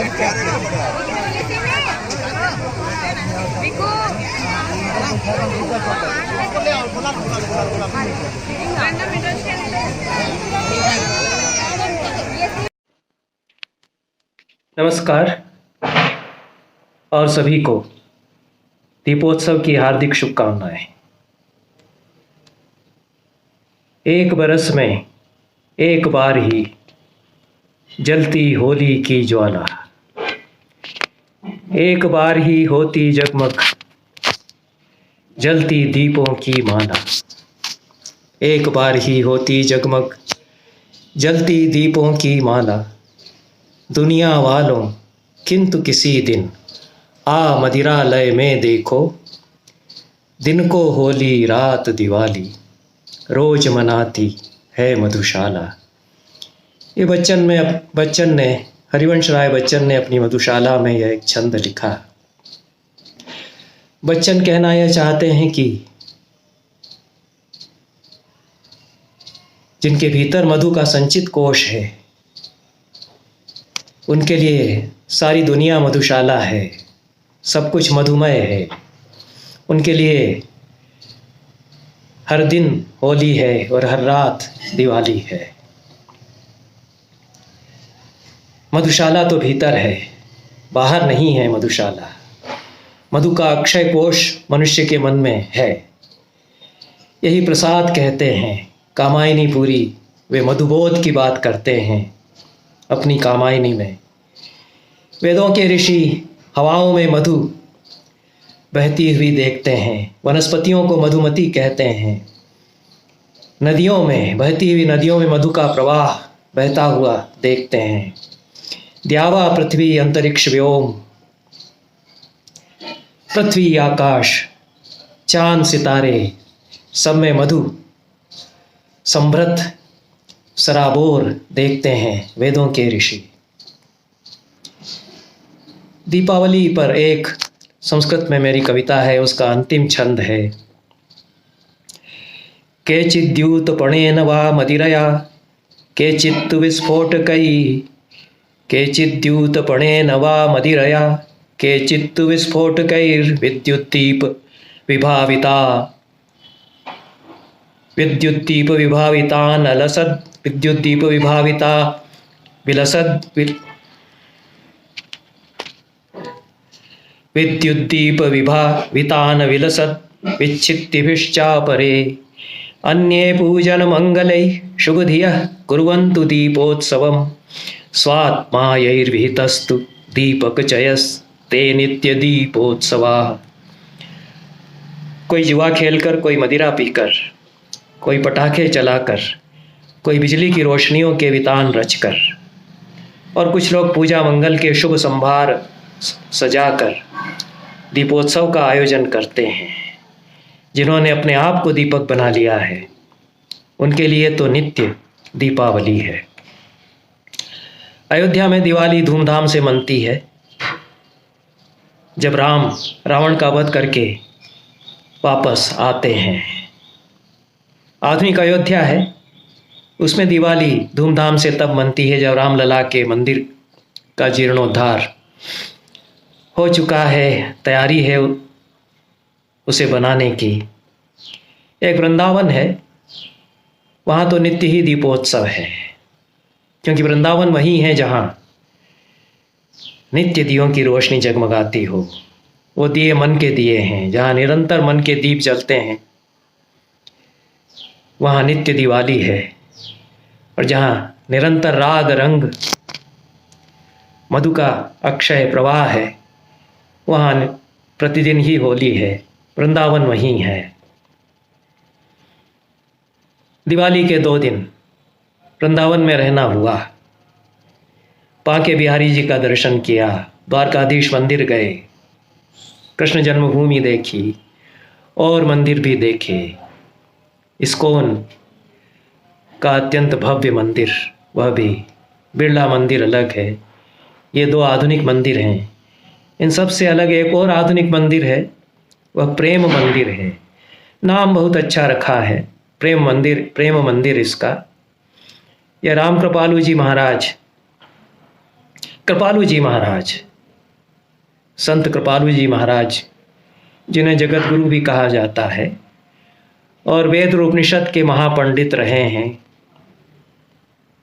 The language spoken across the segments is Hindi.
नमस्कार और सभी को दीपोत्सव की हार्दिक शुभकामनाएं। एक बरस में एक बार ही जलती होली की ज्वाला, एक बार ही होती जगमग जलती दीपों की माला, एक बार ही होती जगमग जलती दीपों की माला। दुनिया वालों किंतु किसी दिन आ मदिरालय में देखो, दिन को होली रात दिवाली रोज मनाती है मधुशाला। ये बच्चन ने हरिवंश राय बच्चन ने अपनी मधुशाला में यह एक छंद लिखा। बच्चन कहना यह चाहते हैं कि जिनके भीतर मधु का संचित कोश है, उनके लिए सारी दुनिया मधुशाला है, सब कुछ मधुमय है। उनके लिए हर दिन होली है और हर रात दिवाली है। मधुशाला तो भीतर है, बाहर नहीं है मधुशाला। मधु का अक्षय कोश मनुष्य के मन में है। यही प्रसाद कहते हैं। कामायनी पुरी वे मधुबोध की बात करते हैं अपनी कामायनी में। वेदों के ऋषि हवाओं में मधु बहती हुई देखते हैं। वनस्पतियों को मधुमती कहते हैं। नदियों में बहती हुई नदियों में मधु का प्रवाह बहता हुआ देखते हैं। द्यावा पृथ्वी अंतरिक्ष व्योम, पृथ्वी आकाश चांद सितारे सब में मधु समृद्ध सराबोर देखते हैं वेदों के ऋषि। दीपावली पर एक संस्कृत में मेरी कविता है, उसका अंतिम छंद है। केचिद्यूतपणेन वा मदिरया केचित्तु विस्फोटकैः, केचिद्यूतपणेन वा मदिरया केचित्तु विस्फोटकैर्विद्युद्दीप विभाविता विद्युद्दीप विभावितान् अलसद विद्युद्दीप विभाविता विलसद विद्युद्दीप विभावितान् विलसद विच्छित्तिभिश्चापरे। अन्ये पूजनमङ्गलैः शुभधियः कुर्वन्तु दीपोत्सवम्, स्वात्मायैर्विहितस्तु दीपकचयस्ते नित्यदीपोत्सवाः। कोई जुआ खेलकर, कोई मदिरा पीकर, कोई पटाखे चलाकर, कोई बिजली की रोशनियों के वितान रचकर, और कुछ लोग पूजा मंगल के शुभ संभार सजाकर दीपोत्सव का आयोजन करते हैं। जिन्होंने अपने आप को दीपक बना लिया है, उनके लिए तो नित्य दीपावली है। अयोध्या में दिवाली धूमधाम से मनती है। जब राम रावण का वध करके वापस आते हैं, आधुनिक अयोध्या है, उसमें दिवाली धूमधाम से तब मनती है जब रामलला के मंदिर का जीर्णोद्धार हो चुका है, तैयारी है उसे बनाने की। एक वृंदावन है, वहाँ तो नित्य ही दीपोत्सव है, क्योंकि वृंदावन वही है जहाँ नित्य दियों की रोशनी जगमगाती हो। वो दिए मन के दिए हैं, जहाँ निरंतर मन के दीप जलते हैं, वहाँ नित्य दिवाली है। और जहाँ निरंतर राग रंग मधु का अक्षय प्रवाह है, वहाँ प्रतिदिन ही होली है। वृंदावन वहीं है। दिवाली के 2 दिन वृंदावन में रहना हुआ। बांके बिहारी जी का दर्शन किया, द्वारकाधीश मंदिर गए, कृष्ण जन्मभूमि देखी और मंदिर भी देखे। इस्कॉन का अत्यंत भव्य मंदिर, वह भी बिरला मंदिर अलग है। ये 2 आधुनिक मंदिर हैं। इन सब से अलग एक और आधुनिक मंदिर है, वह प्रेम मंदिर है। नाम बहुत अच्छा रखा है, प्रेम मंदिर इसका। यह राम कृपालु जी महाराज कृपालु जी महाराज, संत कृपालु जी महाराज, जिन्हें जगत गुरु भी कहा जाता है और वेद और उपनिषद के महापंडित रहे हैं,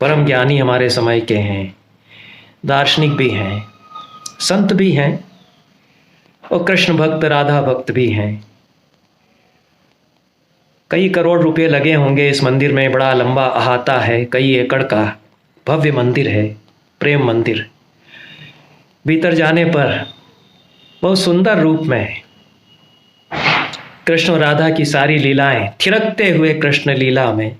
परम ज्ञानी हमारे समय के हैं, दार्शनिक भी हैं, संत भी हैं और कृष्ण भक्त राधा भक्त भी हैं। कई करोड़ रुपए लगे होंगे इस मंदिर में। बड़ा लंबा अहाता है, कई एकड़ का भव्य मंदिर है, प्रेम मंदिर। भीतर जाने पर बहुत सुंदर रूप में कृष्ण और राधा की सारी लीलाएं, थिरकते हुए कृष्ण लीला में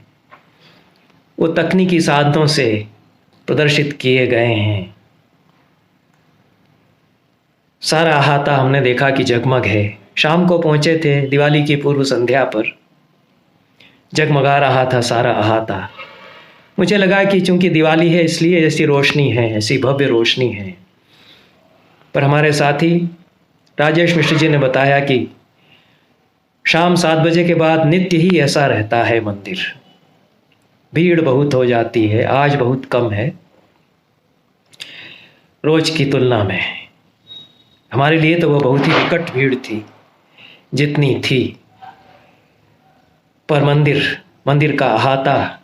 वो तकनीकी साधनों से प्रदर्शित किए गए हैं। सारा अहाता हमने देखा कि जगमग है। शाम को पहुंचे थे, दिवाली की पूर्व संध्या पर जगमगा रहा था सारा अहाता। मुझे लगा कि चूंकि दिवाली है इसलिए ऐसी रोशनी है, ऐसी भव्य रोशनी है। पर हमारे साथी राजेश मिश्र जी ने बताया कि शाम 7 बजे के बाद नित्य ही ऐसा रहता है मंदिर। भीड़ बहुत हो जाती है, आज बहुत कम है रोज की तुलना में। हमारे लिए तो वो बहुत ही विकट भीड़ थी जितनी थी, पर मंदिर का अहाता,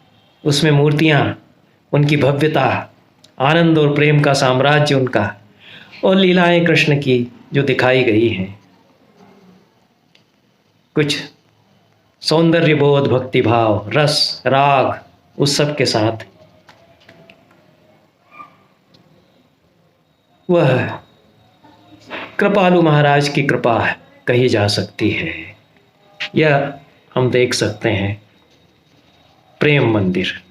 उसमें मूर्तियाँ, उनकी भव्यता, आनंद और प्रेम का साम्राज्य उनका, और लीलाएं कृष्ण की जो दिखाई गई हैं, कुछ सौंदर्य बोध, भक्ति भाव, रस, राग, उस सब के साथ वह कृपालु महाराज की कृपा कही जा सकती है। यह हम देख सकते हैं प्रेम मंदिर।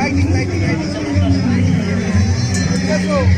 Lighting. Let's go.